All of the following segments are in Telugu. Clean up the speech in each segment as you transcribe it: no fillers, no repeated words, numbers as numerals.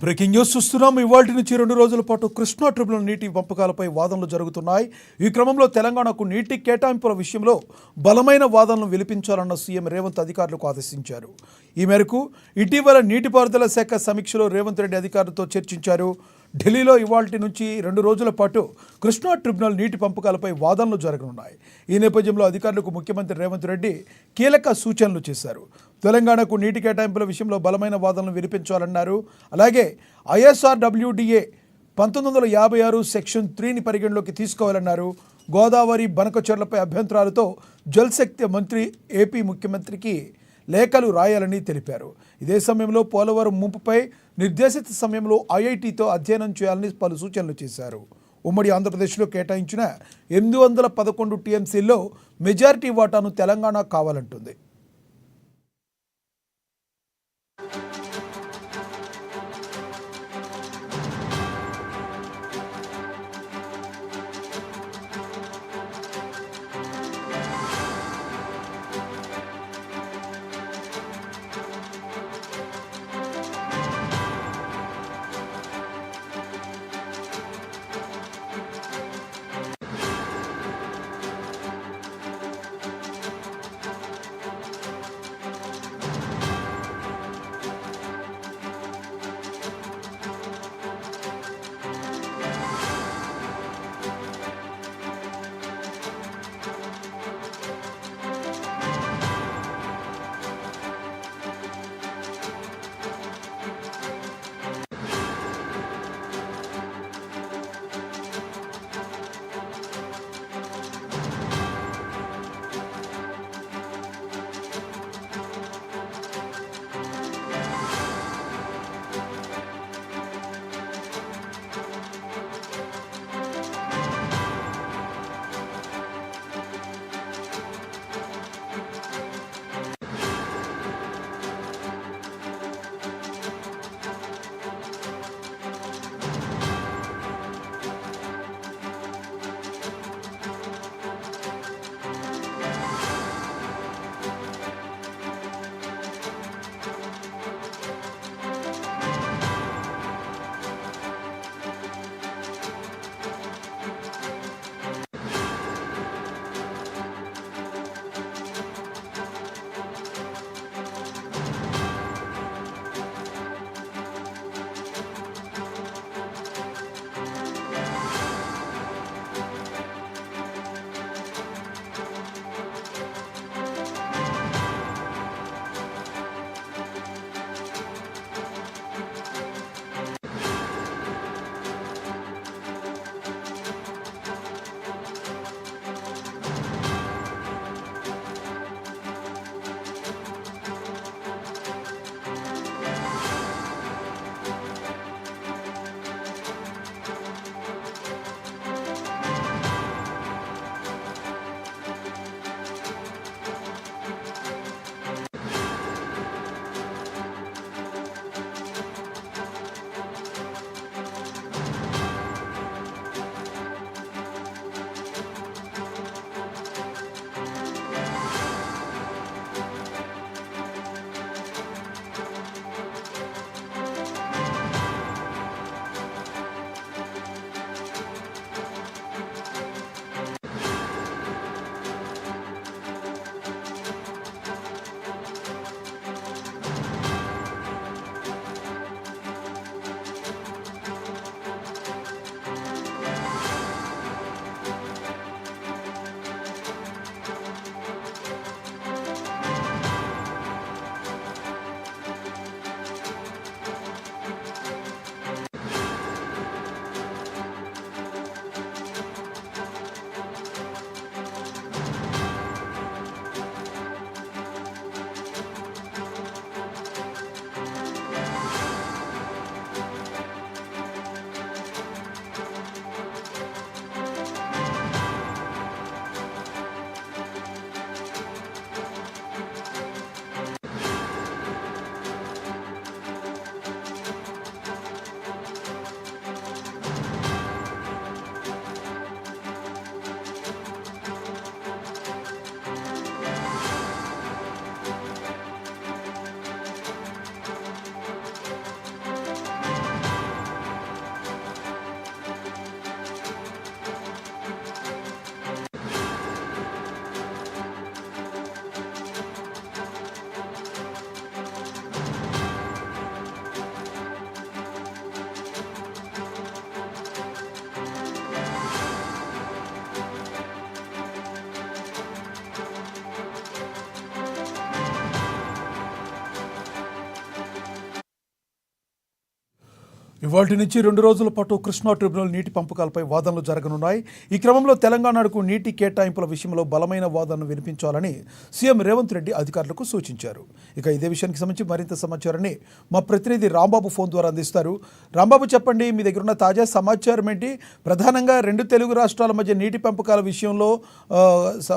బ్రేకింగ్ న్యూస్ చూస్తున్నాం. ఇవాల్టి నుంచి 2 రోజుల పాటు కృష్ణా ట్రిబ్యునల్ నీటి పంపకాలపై వాదనలు జరుగుతున్నాయి. ఈ క్రమంలో తెలంగాణకు నీటి కేటాయింపుల విషయంలో బలమైన వాదనలు వినిపించాలన్న సీఎం రేవంత్ అధికారులకు ఆదేశించారు. ఈ మేరకు ఇటీవల నీటిపారుదల శాఖ సమీక్షలో రేవంత్ రెడ్డి అధికారులతో చర్చించారు. ఢిల్లీలో ఇవాల్టి నుంచి 2 రోజుల పాటు కృష్ణా ట్రిబ్యునల్ నీటి పంపకాలపై వాదనలు జరగనున్నాయి. ఈ నేపథ్యంలో అధికారులకు ముఖ్యమంత్రి రేవంత్ రెడ్డి కీలక సూచనలు చేశారు. తెలంగాణకు నీటి కేటాయింపుల విషయంలో బలమైన వాదనలు వినిపించాలన్నారు. అలాగే ISRWDA 1956 సెక్షన్ 3ని పరిగణలోకి తీసుకోవాలన్నారు. గోదావరి బనకచెర్లపై అభ్యంతరాలతో జల్శక్తి మంత్రి ఏపీ ముఖ్యమంత్రికి లేఖలు రాయాలని తెలిపారు. ఇదే సమయంలో పోలవరం ముంపుపై నిర్దేశిత సమయంలో IITతో అధ్యయనం చేయాలని పలు సూచనలు చేశారు. ఉమ్మడి ఆంధ్రప్రదేశ్లో కేటాయించిన 811 TMCల్లో మెజారిటీ వాటాను తెలంగాణ కావాలంటుంది. ఇవాల్టి నుంచి 2 రోజుల పాటు కృష్ణా ట్రిబ్యునల్ నీటి పంపకాలపై వాదనలు జరగనున్నాయి. ఈ క్రమంలో తెలంగాణకు నీటి కేటాయింపుల విషయంలో బలమైన వాదనను వినిపించాలని సీఎం రేవంత్ రెడ్డి అధికారులకు సూచించారు. ఇక ఇదే విషయానికి సంబంధించి మరింత సమాచారాన్ని మా ప్రతినిధి రాంబాబు ఫోన్ ద్వారా అందిస్తారు. రాంబాబు, చెప్పండి, మీ దగ్గర ఉన్న తాజా సమాచారం ఏంటి? ప్రధానంగా 2 తెలుగు రాష్ట్రాల మధ్య నీటి పంపకాల విషయంలో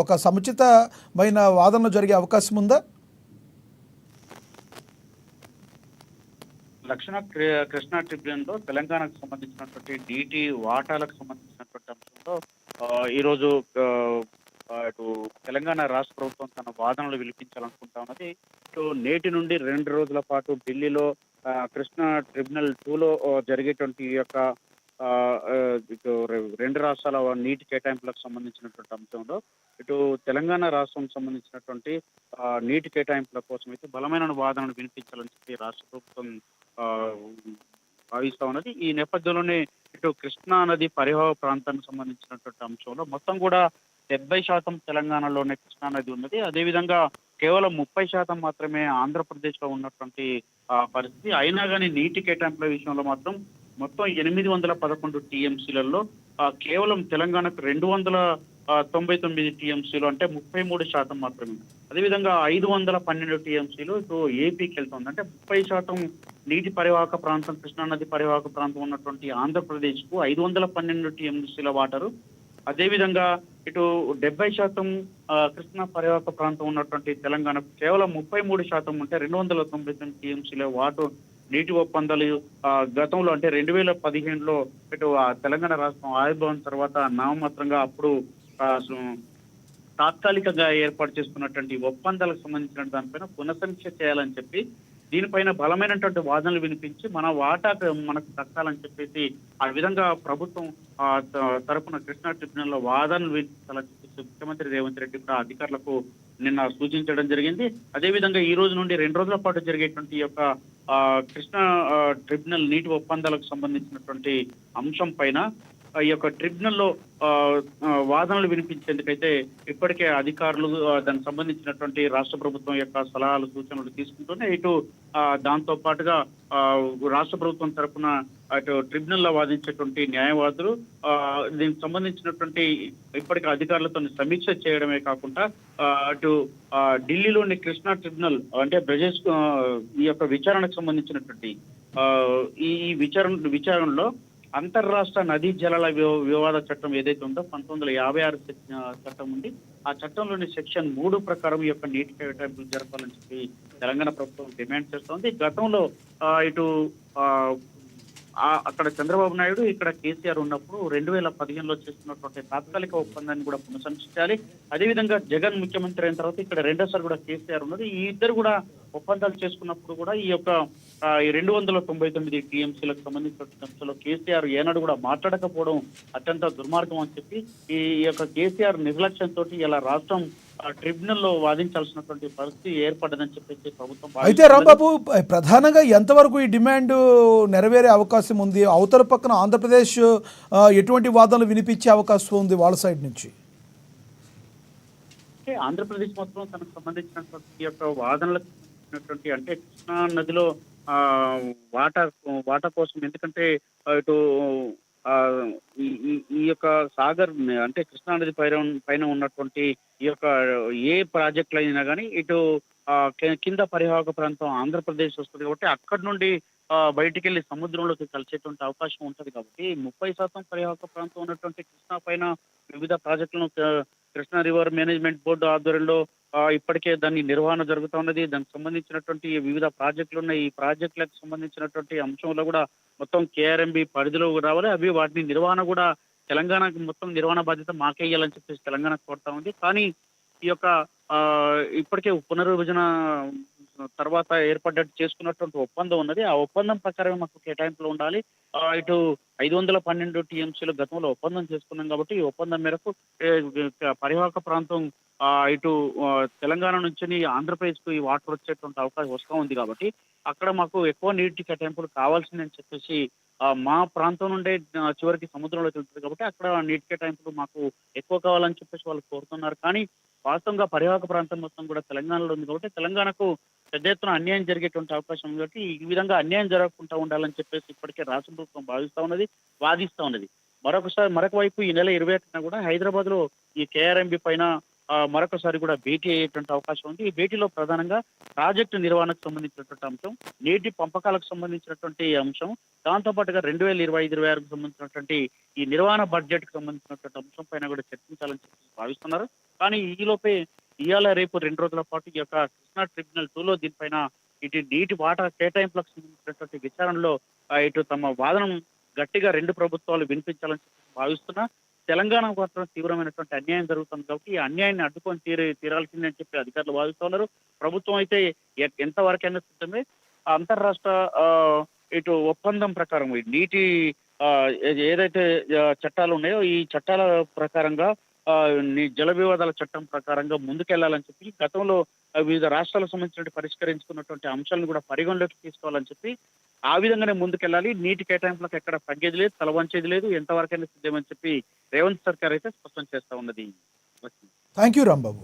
ఒక సముచితమైన వాదనలు జరిగే అవకాశం ఉందా? కృష్ణా ట్రిబ్యునల్లో తెలంగాణకు సంబంధించినటువంటి నీటి వాటాలకు సంబంధించినటువంటి అంశంలో ఈరోజు ఇటు తెలంగాణ రాష్ట్ర ప్రభుత్వం తన వాదనలు వినిపించాలనుకుంటా ఉన్నది. ఇటు నేటి నుండి 2 రోజుల పాటు ఢిల్లీలో కృష్ణా ట్రిబ్యునల్ 2లో జరిగేటువంటి ఈ యొక్క ఇటు 2 రాష్ట్రాల నీటి కేటాయింపులకు సంబంధించినటువంటి అంశంలో ఇటు తెలంగాణ రాష్ట్రం సంబంధించినటువంటి నీటి కేటాయింపుల కోసం అయితే బలమైన వాదనను వినిపించాలని చెప్పి రాష్ట్ర ప్రభుత్వం భావిస్తా ఉన్నది. ఈ నేపథ్యంలోనే ఇటు కృష్ణా నది పరివాహక ప్రాంతానికి సంబంధించినటువంటి అంశంలో మొత్తం కూడా 70% తెలంగాణలోనే కృష్ణా నది ఉన్నది. అదేవిధంగా కేవలం 30% మాత్రమే ఆంధ్రప్రదేశ్ లో ఉన్నటువంటి పరిస్థితి. అయినా కానీ నీటి కేటాయింపుల విషయంలో మాత్రం మొత్తం 811 టీఎంసీలలో కేవలం తెలంగాణకు 299 టీఎంసీలు, అంటే 33% మాత్రమే. అదేవిధంగా 512 టీఎంసీలు ఇటు ఏపీకి వెళ్తుంది. అంటే 30% నీటి పరివాహక ప్రాంతం, కృష్ణానది పరివాహక ప్రాంతం ఉన్నటువంటి ఆంధ్రప్రదేశ్ కు 512 టీఎంసీల వాటరు. అదేవిధంగా ఇటు 70% కృష్ణా పరివాహక ప్రాంతం ఉన్నటువంటి తెలంగాణకు కేవలం 33% ఉంటే 299 టీఎంసీల వాటర్ నీటి ఒప్పందాలు గతంలో అంటే 2015లో ఇటు తెలంగాణ రాష్ట్రం ఆవిర్భావం తర్వాత నామమాత్రంగా అప్పుడు తాత్కాలికంగా ఏర్పాటు చేసుకున్నటువంటి ఒప్పందాలకు సంబంధించిన దానిపైన పునఃసమీక్ష చేయాలని చెప్పి దీనిపైన బలమైనటువంటి వాదనలు వినిపించి మన వాటా మనకు దక్కాలని చెప్పేసి ఆ విధంగా ప్రభుత్వం తరపున కృష్ణా ట్రిబ్యునల్లో వాదనలు వినిపించాలని చెప్పేసి ముఖ్యమంత్రి రేవంత్ రెడ్డి కూడా అధికారులకు నిన్న సూచించడం జరిగింది. అదేవిధంగా ఈ రోజు నుండి 2 రోజుల పాటు జరిగేటువంటి ఈ యొక్క కృష్ణా ట్రిబ్యునల్ నీటి ఒప్పందాలకు సంబంధించినటువంటి అంశం పైన ఈ యొక్క ట్రిబ్యునల్లో వాదనలు వినిపించేందుకైతే ఇప్పటికే అధికారులు దానికి సంబంధించినటువంటి రాష్ట్ర ప్రభుత్వం యొక్క సలహాలు సూచనలు తీసుకుంటూనే ఇటు దాంతో పాటుగా రాష్ట్ర ప్రభుత్వం తరఫున అటు ట్రిబ్యునల్లో వాదించేటువంటి న్యాయవాదులు దీనికి సంబంధించినటువంటి ఇప్పటికే అధికారులతో సమీక్ష చేయడమే కాకుండా అటు ఢిల్లీలోని కృష్ణా ట్రిబ్యునల్ అంటే బ్రజేష్ ఈ యొక్క విచారణకు సంబంధించినటువంటి ఈ విచారణలో అంతర్రాష్ట్ర నదీ జలాల వివాద చట్టం ఏదైతే ఉందో 1956 చట్టం ఉంది. ఆ చట్టంలోని సెక్షన్ 3 ప్రకారం ఈ యొక్క నీటి కేటాయింపులు జరపాలని చెప్పి తెలంగాణ ప్రభుత్వం డిమాండ్ చేస్తోంది. గతంలో ఇటు అక్కడ చంద్రబాబు నాయుడు, ఇక్కడ కేసీఆర్ ఉన్నప్పుడు 2015లో చేస్తున్నటువంటి తాత్కాలిక ఒప్పందాన్ని కూడా పునఃసమీక్షించాలి. అదేవిధంగా జగన్ ముఖ్యమంత్రి అయిన తర్వాత ఇక్కడ రెండోసారి కూడా కేసీఆర్ ఉన్నది. ఈ ఇద్దరు కూడా ఒప్పందాలు చేసుకున్నప్పుడు కూడా ఈ యొక్క 299 టీఎంసీలకు సంబంధించిన అంశంలో కేసీఆర్ ఏనాడు కూడా మాట్లాడకపోవడం అత్యంత దుర్మార్గం అని చెప్పి ఈ యొక్క కేసీఆర్ నిర్లక్ష్యంతో ఇలా రాష్ట్రం ట్రిబ్యునల్లో వాదించాల్సినటువంటి పరిస్థితి ఏర్పడదని చెప్పేసి ప్రభుత్వం. అయితే రాంబాబు, ప్రధానంగా ఎంతవరకు ఈ డిమాండ్ నెరవేరే అవకాశం ఉంది? అవతల పక్కన ఆంధ్రప్రదేశ్ ఎటువంటి వాదనలు వినిపించే అవకాశం ఉంది వాళ్ళ సైడ్ నుంచి? ఆంధ్రప్రదేశ్ మొత్తం తనకు సంబంధించినటువంటి యొక్క వాదనలకు అంటే కృష్ణా నదిలో వాటా కోసం, ఎందుకంటే ఇటు ఈ యొక్క సాగర్ అంటే కృష్ణానది పైన ఉన్నటువంటి ఈ యొక్క ఏ ప్రాజెక్టులు అయినా కానీ ఇటు కింద పరివాహక ప్రాంతం ఆంధ్రప్రదేశ్ వస్తుంది కాబట్టి అక్కడి నుండి బయటికి వెళ్ళి సముద్రంలోకి కలిసేటువంటి అవకాశం ఉంటుంది. కాబట్టి 30% పరివాహక ప్రాంతం ఉన్నటువంటి కృష్ణా పైన వివిధ ప్రాజెక్టులను కృష్ణా రివర్ మేనేజ్మెంట్ బోర్డు ఆధ్వర్యంలో ఇప్పటికే దాని నిర్వహణ జరుగుతూ ఉన్నది. దానికి సంబంధించినటువంటి వివిధ ప్రాజెక్టులు ఉన్నాయి. ఈ ప్రాజెక్టులకు సంబంధించినటువంటి అంశంలో కూడా మొత్తం కేఆర్ఎంబి పరిధిలో రావాలి. అవి వాటిని నిర్వహణ కూడా తెలంగాణకు మొత్తం నిర్వహణ బాధ్యత మాకేయాలని చెప్పేసి తెలంగాణ కోరుతా ఉంది. కానీ ఈ యొక్క ఇప్పటికే పునర్విభజన తర్వాత ఏర్పడ్డట్టు చేసుకున్నటువంటి ఒప్పందం ఉన్నది. ఆ ఒప్పందం ప్రకారమే మాకు కేటాయింపులు ఉండాలి. ఇటు 512 టీఎంసీలు గతంలో ఒప్పందం చేసుకున్నాం కాబట్టి ఈ ఒప్పందం మేరకు ఏ, పరివాహక ప్రాంతం ఇటు తెలంగాణ నుంచి ఆంధ్రప్రదేశ్కు ఈ వాటర్ వచ్చేటువంటి అవకాశం వస్తూ ఉంది కాబట్టి అక్కడ మాకు ఎక్కువ నీటి కేటాయింపులు కావాల్సిందని చెప్పేసి మా ప్రాంతం నుండే చివరికి సముద్రంలోకి వెళ్తుంది కాబట్టి అక్కడ నీటి కేటాయింపులు మాకు ఎక్కువ కావాలని చెప్పేసి వాళ్ళు కోరుతున్నారు. కానీ వాస్తవంగా పరివాహక ప్రాంతం మొత్తం కూడా తెలంగాణలో ఉంది కాబట్టి తెలంగాణకు పెద్ద ఎత్తున అన్యాయం జరిగేటువంటి అవకాశం ఉంది కాబట్టి ఈ విధంగా అన్యాయం జరగకుండా ఉండాలని చెప్పేసి ఇప్పటికే రాష్ట్ర ప్రభుత్వం భావిస్తా ఉన్నది, వాదిస్తా ఉన్నది. మరొక వైపు ఈ నెల 21న కూడా హైదరాబాద్ లో ఈ కేఆర్ఎంబి పైన మరొకసారి కూడా భేటీ అయ్యేటువంటి అవకాశం ఉంది. ఈ భేటీలో ప్రధానంగా ప్రాజెక్టు నిర్వహణకు సంబంధించినటువంటి అంశం, నీటి పంపకాలకు సంబంధించినటువంటి అంశం, దాంతో పాటుగా 2025-26కు సంబంధించినటువంటి ఈ నిర్వహణ బడ్జెట్ కు సంబంధించినటువంటి అంశం పైన కూడా చర్చించాలని చెప్పి భావిస్తున్నారు. కానీ ఈలోపే ఇవాళ రేపు 2 రోజుల పాటు ఈ యొక్క కృష్ణా ట్రిబ్యునల్ 2లో దీనిపైన ఇటు నీటి వాటా కేటాయింపులకు సంబంధించినటువంటి విచారణలో ఇటు తమ వాదనను గట్టిగా 2 ప్రభుత్వాలు వినిపించాలని చెప్పి భావిస్తున్నా. తెలంగాణ మాత్రం తీవ్రమైనటువంటి అన్యాయం జరుగుతుంది కాబట్టి ఈ అన్యాయాన్ని అడ్డుకొని తీరాల్సిందని చెప్పి అధికారులు భావిస్తున్నారు. ప్రభుత్వం అయితే ఎంతవరకైనా సిద్ధమే. అంతర్రాష్ట్ర ఇటు ఒప్పందం ప్రకారం ఈ నీటి ఏదైతే చట్టాలు ఉన్నాయో ఈ చట్టాల ప్రకారంగా జల వివాదాల చట్టం ప్రకారంగా ముందుకెళ్లాలని చెప్పి గతంలో వివిధ రాష్ట్రాలకు సంబంధించిన పరిష్కరించుకున్నటువంటి అంశాలను కూడా పరిగణలోకి తీసుకోవాలని చెప్పి ఆ విధంగానే ముందుకెళ్ళాలి. నీటి కేటాయింపులకు ఎక్కడ తగ్గేది లేదు, తల వంచేది లేదు, ఎంతవరకైనా సిద్ధమని చెప్పి రేవంత్ సర్కార్ అయితే స్పష్టం చేస్తా ఉన్నది. Thank you Rambabu.